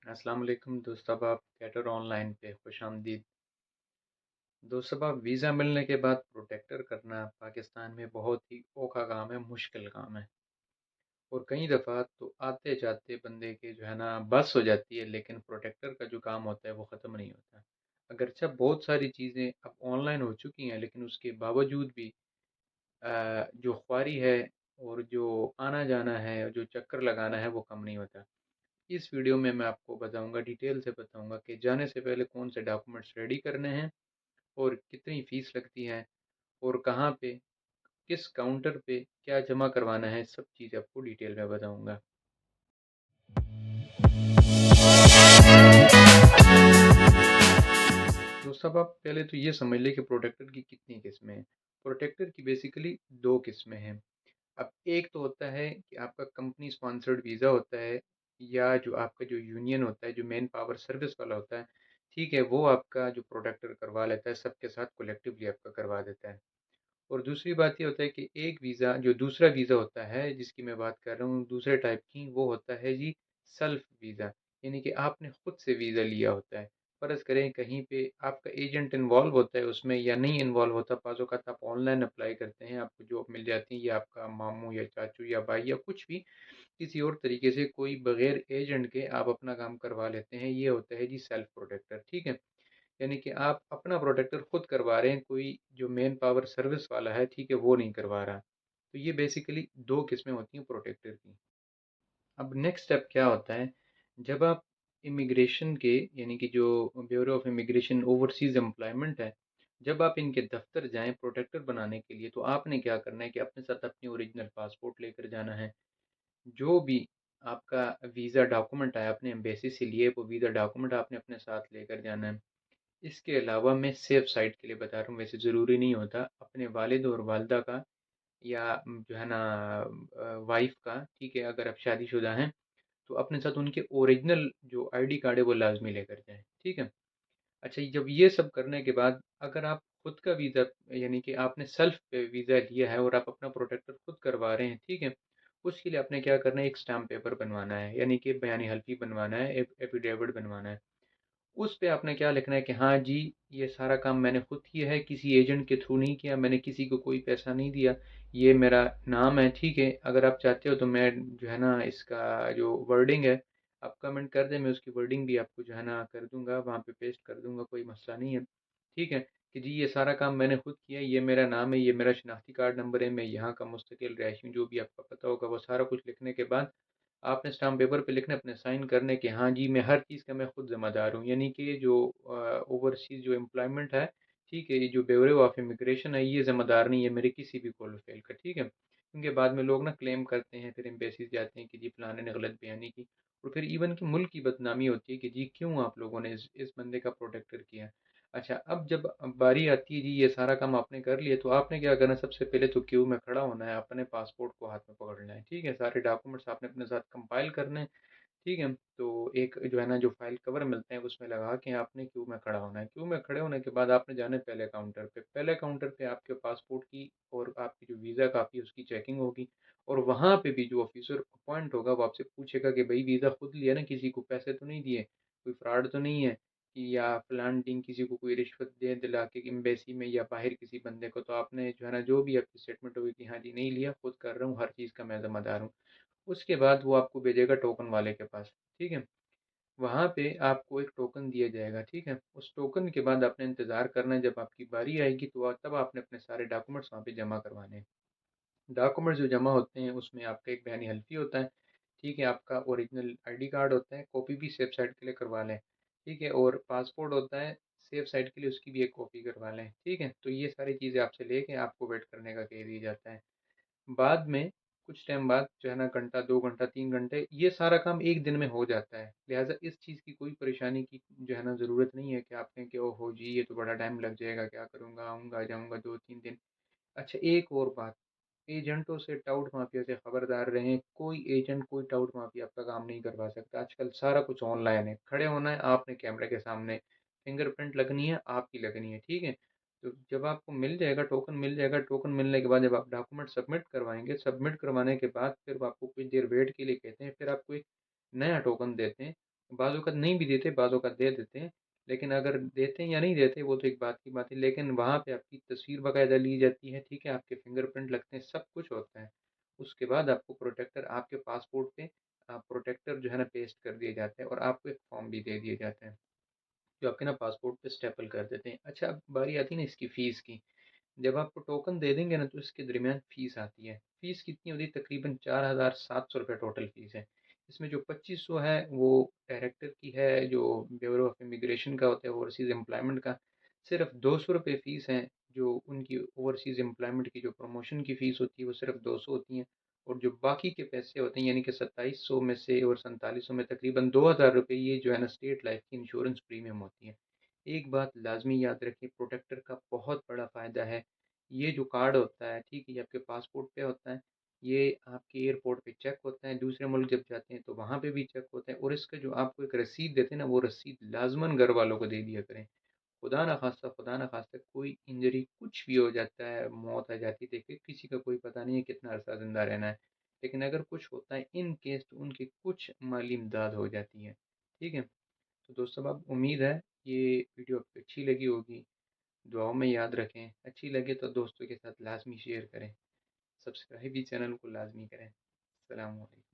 अस्सलाम वालेकुम दोस्त साहब, आप कैटर ऑनलाइन पे खुशामदीद। दोस्त साहब, वीज़ा मिलने के बाद प्रोटेक्टर करना पाकिस्तान में बहुत ही औखा काम है, मुश्किल काम है। और कई दफ़ा तो आते जाते बंदे के जो है ना बस हो जाती है, लेकिन प्रोटेक्टर का जो काम होता है वो ख़त्म नहीं होता। अगरचे बहुत सारी चीज़ें अब ऑनलाइन हो चुकी हैं, लेकिन उसके बावजूद भी जो ख्वारी है और जो आना जाना है, जो चक्कर लगाना है, वो कम नहीं होता। इस वीडियो में मैं आपको बताऊंगा, डिटेल से बताऊंगा कि जाने से पहले कौन से डॉक्यूमेंट्स रेडी करने हैं और कितनी फ़ीस लगती है और कहाँ पे, किस काउंटर पे क्या जमा करवाना है, सब चीज़ आपको डिटेल में बताऊंगा। तो सब आप पहले तो ये समझ लें कि प्रोटेक्टर की कितनी किस्में हैं। प्रोटेक्टर की बेसिकली दो किस्में हैं। अब एक तो होता है कि आपका कंपनी स्पॉन्सर्ड वीज़ा होता है, या जो आपका जो यूनियन होता है, जो मेन पावर सर्विस वाला होता है, ठीक है, वो आपका जो प्रोटेक्टर करवा लेता है, सबके साथ कलेक्टिवली आपका करवा देता है। और दूसरी बात ये होता है कि एक वीज़ा, जो दूसरा वीज़ा होता है जिसकी मैं बात कर रहा हूँ दूसरे टाइप की, वो होता है जी सेल्फ वीज़ा। यानी कि आपने खुद से वीज़ा लिया होता है। फ़र्ज़ करें कहीं पे आपका एजेंट इन्वॉल्व होता है उसमें या नहीं इन्वॉल्व होता, बाज़ औक़ात आप ऑनलाइन अप्लाई करते हैं, आपको जॉब मिल जाती है, या आपका मामू या चाचू या भाई या कुछ भी किसी और तरीके से कोई बग़ैर एजेंट के आप अपना काम करवा लेते हैं, ये होता है जी सेल्फ प्रोटेक्टर, ठीक है? यानी कि आप अपना प्रोटेक्टर खुद करवा रहे हैं, कोई जो मेन पावर सर्विस वाला है, ठीक है, वो नहीं करवा रहा। तो ये बेसिकली दो किस्में होती हैं प्रोटेक्टर की। अब नेक्स्ट स्टेप क्या होता है, जब आप इमिग्रेशन के, यानी कि जो bureau of immigration overseas employment है, जब आप इनके दफ्तर जाएं प्रोटेक्टर बनाने के लिए, तो आपने क्या करना है कि अपने साथ अपनी ओरिजिनल पासपोर्ट लेकर जाना है। जो भी आपका वीज़ा डॉक्यूमेंट आया अपने एम्बेसी से लिए, वो वीज़ा डॉक्यूमेंट आपने अपने साथ लेकर जाना है। इसके अलावा मैं सेफ साइड के लिए बता रहा हूँ, वैसे ज़रूरी नहीं होता, अपने वालिद और वालदा का, या जो है ना वाइफ का, ठीक है, अगर आप शादीशुदा हैं तो अपने साथ उनके ओरिजिनल जो आईडी कार्ड है वो लाजमी लेकर जाएं, ठीक है। अच्छा, जब ये सब करने के बाद अगर आप खुद का वीज़ा, यानी कि आपने सेल्फ पे वीज़ा लिया है और आप अपना प्रोटेक्टर खुद करवा रहे हैं, ठीक है, उसके लिए आपने क्या करना है, एक स्टाम्प पेपर बनवाना है, यानी कि बयानी हल्फी बनवाना है, एफिडेविट बनवाना है। उस पे आपने क्या लिखना है कि हाँ जी, ये सारा काम मैंने खुद किया है, किसी एजेंट के थ्रू नहीं किया, मैंने किसी को कोई पैसा नहीं दिया, ये मेरा नाम है, ठीक है। अगर आप चाहते हो तो मैं जो है ना इसका जो वर्डिंग है, आप कमेंट कर दें, मैं उसकी वर्डिंग भी आपको जो है ना कर दूंगा, वहाँ पे पेस्ट कर दूंगा, कोई मसला नहीं है, ठीक है। कि जी ये सारा काम मैंने खुद किया है, ये मेरा नाम है, ये मेरा शनाख्ती कार्ड नंबर है, मैं यहाँ का मुस्तकिल रहायशी हूँ, जो भी आपका पता होगा, वो सारा कुछ लिखने के बाद आपने स्टाम्प पेपर पे लिखना, अपने साइन करने कि हाँ जी मैं हर चीज़ का मैं खुद ज़िम्मेदार हूँ। यानी कि जो ओवरसीज़ जो एम्प्लॉयमेंट है, ठीक है, ये जो ब्यूरो ऑफ इमिग्रेशन है, ये ज़िम्मेदार नहीं है मेरे किसी भी कॉल फेल का, ठीक है। क्योंकि बाद में लोग ना क्लेम करते हैं, फिर एम्बेसीज जाते हैं कि जी फलाने ने गलत बयानी की, और फिर इवन कि मुल्क की बदनामी होती है कि जी क्यों आप लोगों ने इस बंदे का प्रोटेक्टर किया। अच्छा, अब जब बारी आती है जी ये सारा काम आपने कर लिया, तो आपने क्या करना है, सबसे पहले तो क्यू में खड़ा होना है, अपने पासपोर्ट को हाथ में पकड़ना है, ठीक है, सारे डॉक्यूमेंट्स आपने अपने साथ कंपाइल करने हैं, ठीक है। तो एक जो है ना जो फाइल कवर मिलते हैं उसमें लगा के आपने क्यू में खड़ा होना है। क्यू में खड़े होने के बाद आपने जाना है पहले काउंटर पे। पहले काउंटर पे आपके पासपोर्ट की और आपकी जो वीज़ा कापी है उसकी चेकिंग होगी, और वहाँ पे भी जो ऑफिसर अपॉइंट होगा वो आपसे पूछेगा कि भाई वीज़ा खुद लिया ना, किसी को पैसे तो नहीं दिए, कोई फ्रॉड तो नहीं है कि, या फलान टीम किसी को कोई रिश्वत दे दिला के एम्बेसी में या बाहर किसी बंदे को। तो आपने जो है ना जो भी आपकी स्टेटमेंट होगी कि हाँ जी नहीं लिया, खुद कर रहा हूँ, हर चीज़ का मैं ज़िम्मेदार हूँ। उसके बाद वो आपको भेजेगा टोकन वाले के पास, ठीक है। वहाँ पे आपको एक टोकन दिया जाएगा, ठीक है। उस टोकन के बाद आपने इंतज़ार करना है, जब आपकी बारी आएगी तो तब आपने अपने सारे डॉक्यूमेंट्स वहाँ पे जमा करवाने हैं। डॉक्यूमेंट्स जो जमा होते हैं उसमें आपका एक बयानी हल्फी होता है, ठीक है, आपका ओरिजिनल आईडी कार्ड होता है, कॉपी भी सेफ साइड के लिए करवा लें, ठीक है, और पासपोर्ट होता है सेफ साइड के लिए, उसकी भी एक कॉपी करवा लें, ठीक है। तो ये सारी चीज़ें आपसे लेके आपको वेट करने का कह दिया जाता है। बाद में कुछ टाइम बाद जो है ना, घंटा 2 घंटा 3 घंटे, ये सारा काम 1 दिन में हो जाता है। लिहाज़ा इस चीज़ की कोई परेशानी की जो है ना ज़रूरत नहीं है कि आप कहें कि ओहो जी ये तो बड़ा टाइम लग जाएगा, क्या करूँगा, आऊँगा जाऊँगा 2-3 दिन। अच्छा, एक और बात, एजेंटों से, टाउट माफिया से खबरदार रहें। कोई एजेंट, कोई टाउट माफिया आपका काम नहीं करवा सकता। आजकल सारा कुछ ऑनलाइन है, खड़े होना है आपने कैमरे के सामने, फिंगरप्रिंट लगनी है आपकी, लगनी है, ठीक है। तो जब आपको मिल जाएगा टोकन, मिल जाएगा टोकन, मिलने के बाद जब आप डॉक्यूमेंट सबमिट करवाएंगे, सबमिट करवाने के बाद फिर वो आपको कुछ देर वेट के लिए कहते हैं, फिर आपको एक नया टोकन देते हैं। बाज़ औक़ात नहीं भी देते, बाज़ औक़ात दे देते हैं, लेकिन अगर देते हैं या नहीं देते वो तो एक बात की बात है, लेकिन वहाँ पे आपकी तस्वीर बाकायदा ली जाती है, ठीक है? आपके फिंगरप्रिंट लगते हैं, सब कुछ होता है। उसके बाद आपको प्रोटेक्टर आपके पासपोर्ट पे प्रोटेक्टर जो है ना पेस्ट कर दिए जाते हैं और आपको एक फॉर्म भी दे दिए जाते हैं, जो आपके ना पासपोर्ट पे स्टेपल कर देते हैं। अच्छा, अब बारी आती है ना इसकी फ़ीस की। जब आपको टोकन दे देंगे ना तो इसके दरमियान फ़ीस आती है। फ़ीस कितनी होती है? तकरीबन ₹4700 टोटल फ़ीस है। इसमें जो 2500 है वो डायरेक्टर की है, जो ब्यूरो ऑफ इमिग्रेशन का होता है ओवरसीज़ एम्प्लॉयमेंट का। सिर्फ़ ₹200 फ़ीस है, जो उनकी ओवरसीज़ एम्प्लॉयमेंट की जो प्रमोशन की फ़ीस होती है वो सिर्फ़ 200 होती हैं। और जो बाकी के पैसे होते हैं यानी कि 2700 में से और 4700 में तकरीबन ₹2000 ये जो है ना स्टेट लाइफ़ की इंश्योरेंस प्रीमियम होती है। एक बात लाज़मी याद रखें, प्रोटेक्टर का बहुत बड़ा फ़ायदा है। ये जो कार्ड होता है, ठीक है, ये आपके पासपोर्ट पे होता है, ये आपके एयरपोर्ट पे चेक होता है, दूसरे मुल्क जब जाते हैं तो वहाँ पे भी चेक होता है और इसका जो आपको एक रसीद देते हैं ना, वो रसीद लाज़मन घर वालों को दे दिया करें। खुदा ना ख़ास्ता कोई इंजरी कुछ भी हो जाता है, मौत आ जाती है, देखिए किसी का कोई पता नहीं है कितना अरसा ज़िंदा रहना है। लेकिन अगर कुछ होता है इन केस तो उनकी कुछ माली इमदाद हो जाती है। ठीक है? तो दोस्तों अब उम्मीद है ये वीडियो आपको अच्छी लगी होगी। दुआओं में याद रखें, अच्छी लगे तो दोस्तों के साथ लाज़मी शेयर करें, सब्सक्राइब भी चैनल को लाज़मी करें। अस्सलाम वालेकुम।